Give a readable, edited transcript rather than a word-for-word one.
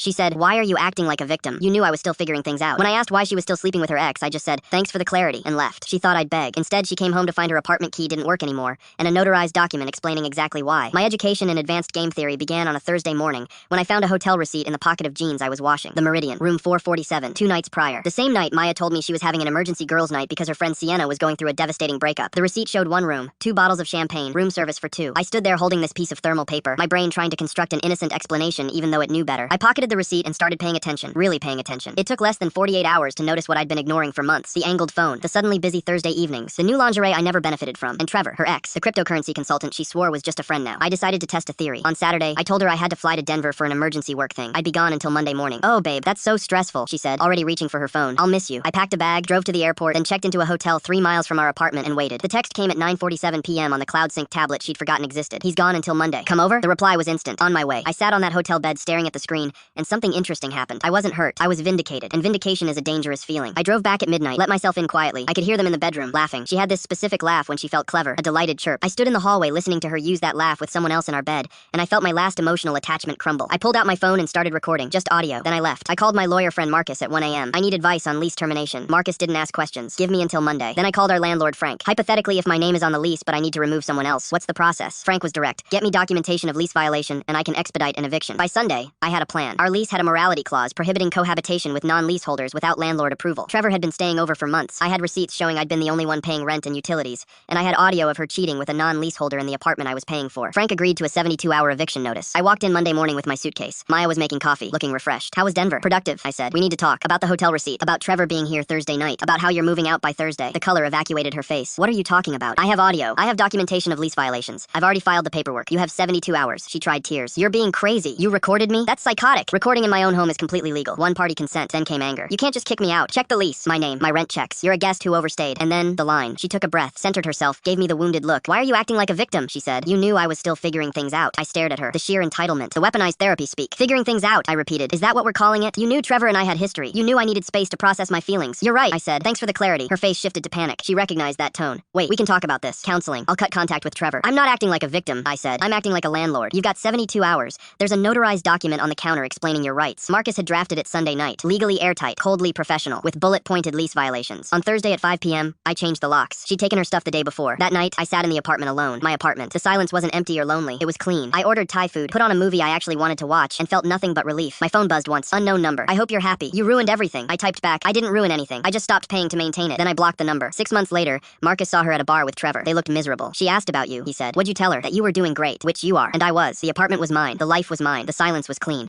She said, "Why are you acting like a victim? You knew I was still figuring things out." When I asked why she was still sleeping with her ex, I just said, "Thanks for the clarity," and left. She thought I'd beg. Instead, she came home to find her apartment key didn't work anymore, and a notarized document explaining exactly why. My education in advanced game theory began on a Thursday morning when I found a hotel receipt in the pocket of jeans I was washing. The Meridian, room 447, 2 nights prior. The same night, Maya told me she was having an emergency girls' night because her friend Sienna was going through a devastating breakup. The receipt showed 1 room, 2 bottles of champagne, room service for 2. I stood there holding this piece of thermal paper, my brain trying to construct an innocent explanation even though it knew better. I pocketed the receipt and started paying attention, really paying attention. It took less than 48 hours to notice what I'd been ignoring for months. The angled phone, the suddenly busy Thursday evenings, the new lingerie I never benefited from, and Trevor, her ex, the cryptocurrency consultant she swore was just a friend now. I decided to test a theory. On Saturday, I told her I had to fly to Denver for an emergency work thing. I'd be gone until Monday morning. "Oh, babe, that's so stressful," she said, already reaching for her phone. "I'll miss you." I packed a bag, drove to the airport, then checked into a hotel 3 miles from our apartment and waited. The text came at 9:47 p.m. on the CloudSync tablet she'd forgotten existed. "He's gone until Monday. Come over?" The reply was instant. On my way. I sat on that hotel bed staring at the screen, and something interesting happened. I wasn't hurt. I was vindicated, and vindication is a dangerous feeling. I drove back at midnight, let myself in quietly. I could hear them in the bedroom, laughing. She had this specific laugh when she felt clever, a delighted chirp. I stood in the hallway listening to her use that laugh with someone else in our bed, and I felt my last emotional attachment crumble. I pulled out my phone and started recording, just audio. Then I left. I called my lawyer friend Marcus at 1 a.m. I need advice on lease termination. Marcus didn't ask questions. "Give me until Monday." Then I called our landlord Frank. "Hypothetically, if my name is on the lease but I need to remove someone else, what's the process?" Frank was direct. "Get me documentation of lease violation and I can expedite an eviction." By Sunday, I had a plan. Our lease had a morality clause prohibiting cohabitation with non-leaseholders without landlord approval. Trevor had been staying over for months. I had receipts showing I'd been the only one paying rent and utilities, and I had audio of her cheating with a non-leaseholder in the apartment I was paying for. Frank agreed to a 72-hour eviction notice. I walked in Monday morning with my suitcase. Maya was making coffee, looking refreshed. "How was Denver?" "Productive," I said. "We need to talk about the hotel receipt, about Trevor being here Thursday night, about how you're moving out by Thursday." The color evacuated her face. "What are you talking about?" "I have audio. I have documentation of lease violations. I've already filed the paperwork. You have 72 hours. She tried tears. "You're being crazy. You recorded me? That's psychotic. Recording in my own home is completely legal." One-party consent, then came anger. "You can't just kick me out. Check the lease. My name, my rent checks. You're a guest who overstayed." And then, the line. She took a breath, centered herself, gave me the wounded look. "Why are you acting like a victim?" she said. "You knew I was still figuring things out." I stared at her. The sheer entitlement. The weaponized therapy speak. "Figuring things out," I repeated. "Is that what we're calling it? You knew Trevor and I had history. You knew I needed space to process my feelings." "You're right," I said. "Thanks for the clarity." Her face shifted to panic. She recognized that tone. "Wait, we can talk about this. Counseling. I'll cut contact with Trevor." "I'm not acting like a victim," I said. "I'm acting like a landlord. You've got 72 hours. There's a notarized document on the counter explaining your rights." Marcus had drafted it Sunday night. Legally airtight, coldly professional, with bullet-pointed lease violations. On Thursday at 5 p.m., I changed the locks. She'd taken her stuff the day before. That night, I sat in the apartment alone. My apartment. The silence wasn't empty or lonely. It was clean. I ordered Thai food, put on a movie I actually wanted to watch, and felt nothing but relief. My phone buzzed once. Unknown number. "I hope you're happy. You ruined everything." I typed back, "I didn't ruin anything. I just stopped paying to maintain it." Then I blocked the number. 6 months later, Marcus saw her at a bar with Trevor. They looked miserable. "She asked about you," he said. "What'd you tell her?" "That you were doing great." "Which you are." And I was. The apartment was mine. The life was mine. The silence was clean.